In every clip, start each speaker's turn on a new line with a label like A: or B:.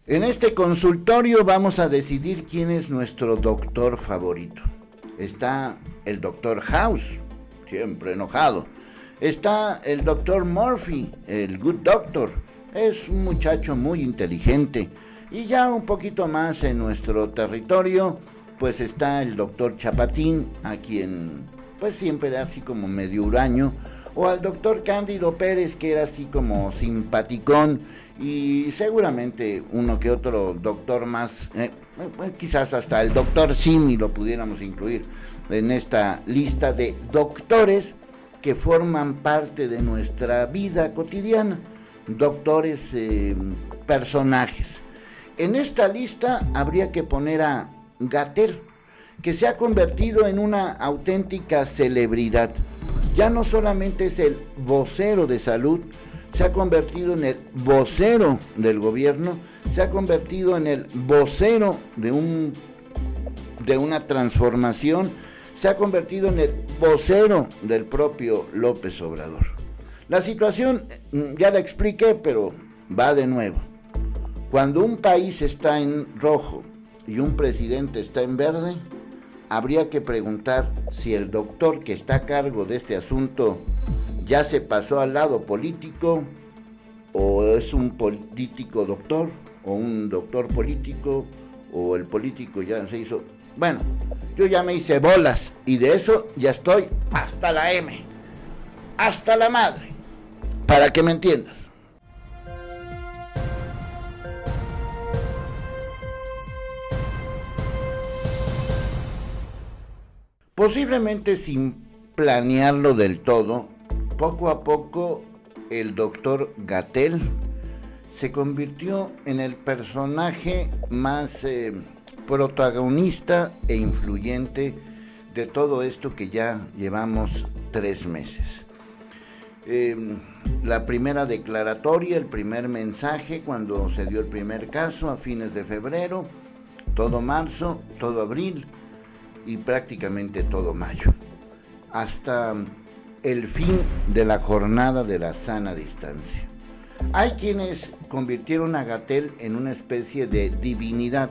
A: En este consultorio vamos a decidir quién es nuestro doctor favorito. Está el doctor House, siempre enojado. Está el doctor Murphy, el Good Doctor. Es un muchacho muy inteligente. Y ya un poquito más en nuestro territorio, pues está el doctor Chapatín, a quien pues siempre era así como medio huraño, o al doctor Cándido Pérez, que era así como simpaticón, y seguramente uno que otro doctor más, quizás hasta el doctor Simi lo pudiéramos incluir en esta lista de doctores que forman parte de nuestra vida cotidiana, doctores personajes. En esta lista habría que poner a Gatell, que se ha convertido en una auténtica celebridad. Ya no solamente es el vocero de salud, se ha convertido en el vocero del gobierno, se ha convertido en el vocero de una transformación, se ha convertido en el vocero del propio López Obrador. La situación, ya la expliqué, pero va de nuevo. Cuando un país está en rojo y un presidente está en verde, habría que preguntar si el doctor que está a cargo de este asunto ya se pasó al lado político, o es un político doctor, o un doctor político, o el político ya se hizo... Bueno, yo ya me hice bolas, y de eso ya estoy hasta la M, hasta la madre, para que me entiendas. Posiblemente sin planearlo del todo, poco a poco el doctor Gatell se convirtió en el personaje más protagonista e influyente de todo esto que ya llevamos 3 meses. La primera declaratoria, el primer mensaje cuando se dio el primer caso a fines de febrero, todo marzo, todo abril y prácticamente todo mayo, hasta el fin de la jornada de la sana distancia. Hay quienes convirtieron a Gatell en una especie de divinidad.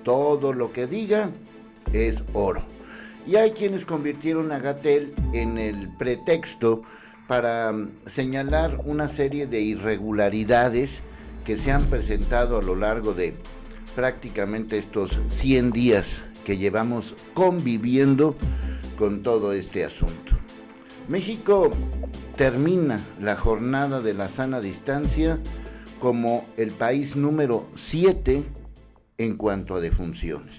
A: Todo lo que diga es oro. Y hay quienes convirtieron a Gatell en el pretexto para señalar una serie de irregularidades que se han presentado a lo largo de prácticamente estos 100 días que llevamos conviviendo con todo este asunto. México termina la jornada de la sana distancia como el país número 7 en cuanto a defunciones.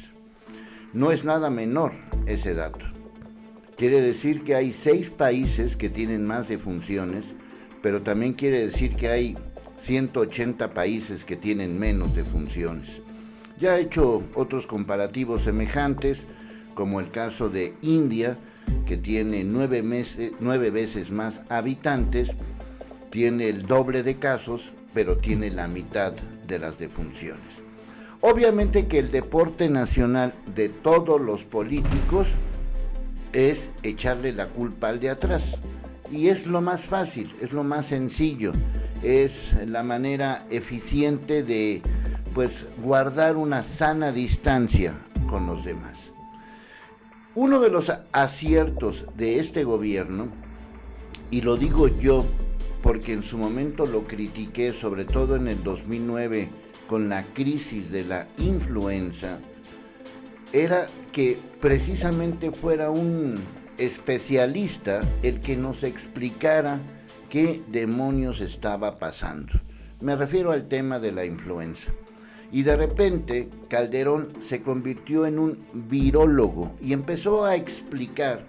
A: No es nada menor ese dato. Quiere decir que hay 6 países que tienen más defunciones, pero también quiere decir que hay 180 países que tienen menos defunciones. Ya he hecho otros comparativos semejantes, como el caso de India, que tiene 9 veces más habitantes, tiene el doble de casos, pero tiene la mitad de las defunciones. Obviamente que el deporte nacional de todos los políticos es echarle la culpa al de atrás. Y es lo más fácil, es lo más sencillo, es la manera eficiente de guardar una sana distancia con los demás. Uno de los aciertos de este gobierno, y lo digo yo porque en su momento lo critiqué, sobre todo en el 2009 con la crisis de la influenza, era que precisamente fuera un especialista el que nos explicara qué demonios estaba pasando. Me refiero al tema de la influenza. Y de repente Calderón se convirtió en un virólogo y empezó a explicar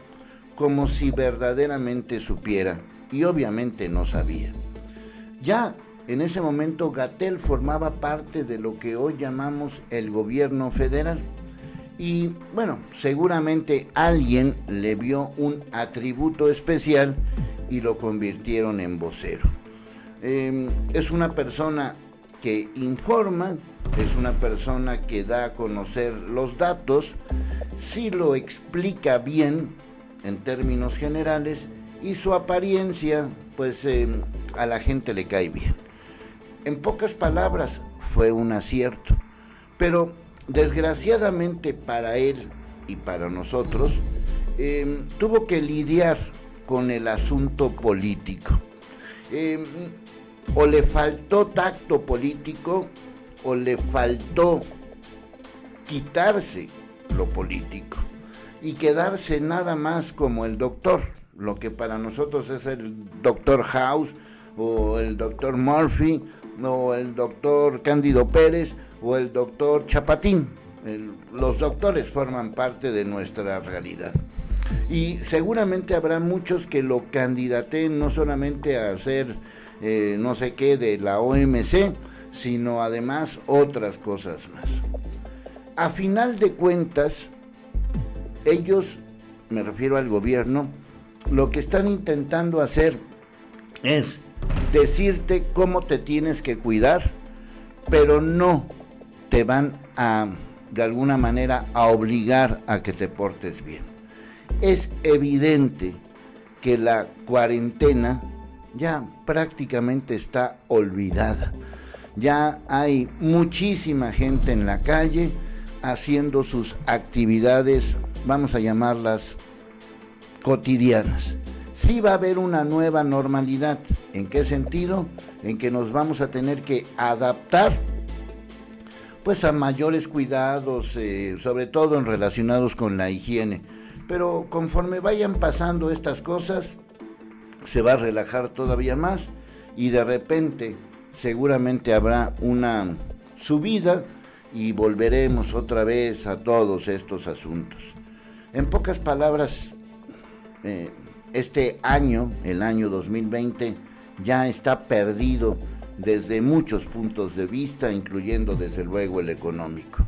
A: como si verdaderamente supiera, y obviamente no sabía. Ya en ese momento Gatell formaba parte de lo que hoy llamamos el gobierno federal. Y bueno, seguramente alguien le vio un atributo especial y lo convirtieron en vocero. Es una persona que informa, es una persona que da a conocer los datos, sí lo explica bien en términos generales, y su apariencia, a la gente le cae bien. En pocas palabras, fue un acierto. Pero desgraciadamente para él y para nosotros, tuvo que lidiar con el asunto político. O le faltó tacto político o le faltó quitarse lo político y quedarse nada más como el doctor, lo que para nosotros es el doctor House o el doctor Murphy o el doctor Cándido Pérez o el doctor Chapatín. Los doctores forman parte de nuestra realidad. Y seguramente habrá muchos que lo candidateen no solamente a ser no sé qué de la OMC, sino además otras cosas más. A final de cuentas, ellos, me refiero al gobierno, lo que están intentando hacer es decirte cómo te tienes que cuidar, pero no te van a, de alguna manera, a obligar a que te portes bien. Es evidente que la cuarentena ya prácticamente está olvidada. Ya hay muchísima gente en la calle haciendo sus actividades, vamos a llamarlas cotidianas. Sí va a haber una nueva normalidad. ¿En qué sentido? En que nos vamos a tener que adaptar pues a mayores cuidados, sobre todo relacionados con la higiene. Pero conforme vayan pasando estas cosas, se va a relajar todavía más y de repente seguramente habrá una subida y volveremos otra vez a todos estos asuntos. En pocas palabras, este año, el año 2020, ya está perdido desde muchos puntos de vista, incluyendo desde luego el económico.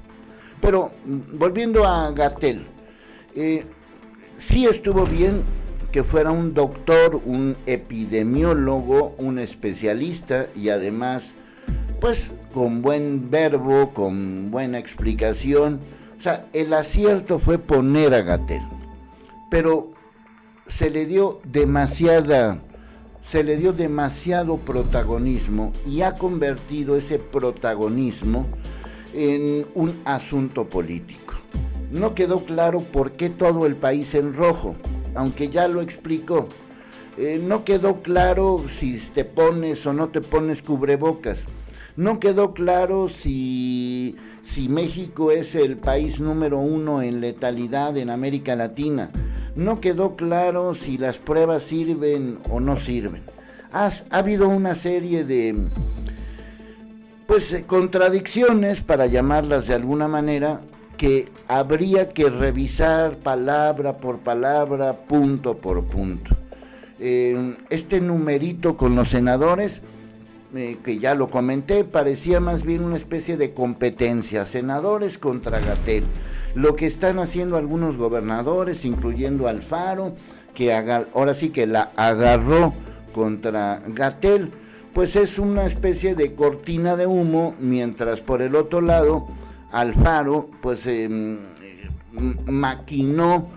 A: Pero volviendo a Gatell, sí estuvo bien que fuera un doctor, un epidemiólogo, un especialista y además, pues con buen verbo, con buena explicación. O sea, el acierto fue poner a Gatell, pero se le dio demasiado protagonismo y ha convertido ese protagonismo en un asunto político. No quedó claro por qué todo el país en rojo, aunque ya lo explicó. No quedó claro si te pones o no te pones cubrebocas. No quedó claro si México es el país número 1 en letalidad en América Latina. No quedó claro si las pruebas sirven o no sirven. Ha habido una serie de contradicciones, para llamarlas de alguna manera, que habría que revisar palabra por palabra, punto por punto. Este numerito con los senadores, que ya lo comenté, parecía más bien una especie de competencia, senadores contra Gatell. Lo que están haciendo algunos gobernadores, incluyendo Alfaro, que ahora sí que la agarró contra Gatell, pues es una especie de cortina de humo, mientras por el otro lado Alfaro pues maquinó,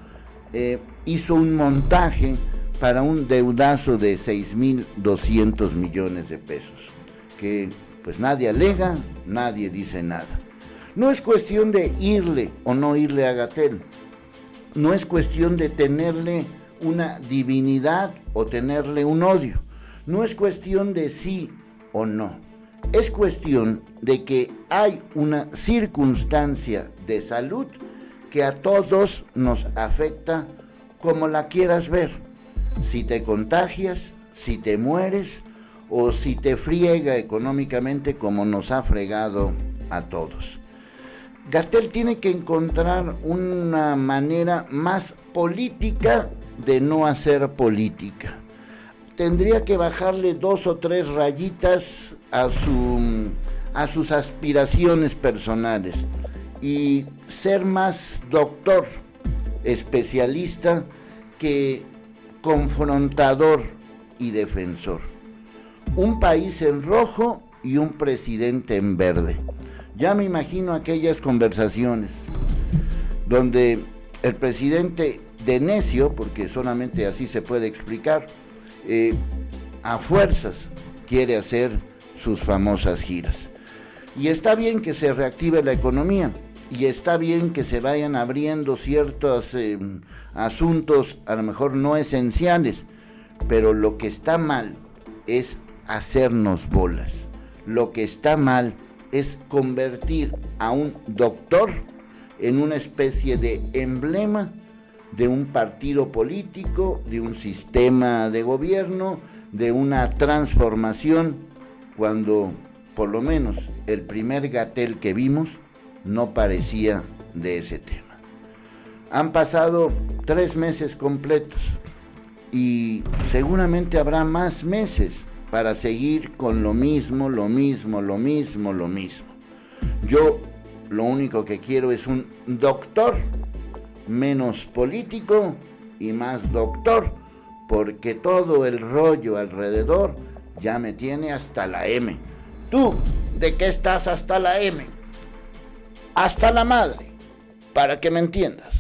A: hizo un montaje para un deudazo de 6,200 millones de pesos, que pues nadie alega, nadie dice nada. No es cuestión de irle o no irle a Gatell, no es cuestión de tenerle una divinidad o tenerle un odio, no es cuestión de sí o no, es cuestión de que hay una circunstancia de salud que a todos nos afecta como la quieras ver. Si te contagias, si te mueres o si te friega económicamente como nos ha fregado a todos. Gatell tiene que encontrar una manera más política de no hacer política. Tendría que bajarle 2 o 3 rayitas a sus aspiraciones personales y ser más doctor, especialista que confrontador y defensor. Un país en rojo y un presidente en verde. Ya me imagino aquellas conversaciones donde el presidente de necio, porque solamente así se puede explicar, a fuerzas quiere hacer sus famosas giras. Y está bien que se reactive la economía, y está bien que se vayan abriendo ciertos asuntos, a lo mejor no esenciales, pero lo que está mal es hacernos bolas. Lo que está mal es convertir a un doctor en una especie de emblema de un partido político, de un sistema de gobierno, de una transformación, cuando por lo menos el primer Gatell que vimos no parecía de ese tema. Han pasado 3 meses completos y seguramente habrá más meses para seguir con lo mismo. Yo lo único que quiero es un doctor menos político y más doctor, porque todo el rollo alrededor ya me tiene hasta la M. ¿Tú de qué estás hasta la M? Hasta la madre, para que me entiendas.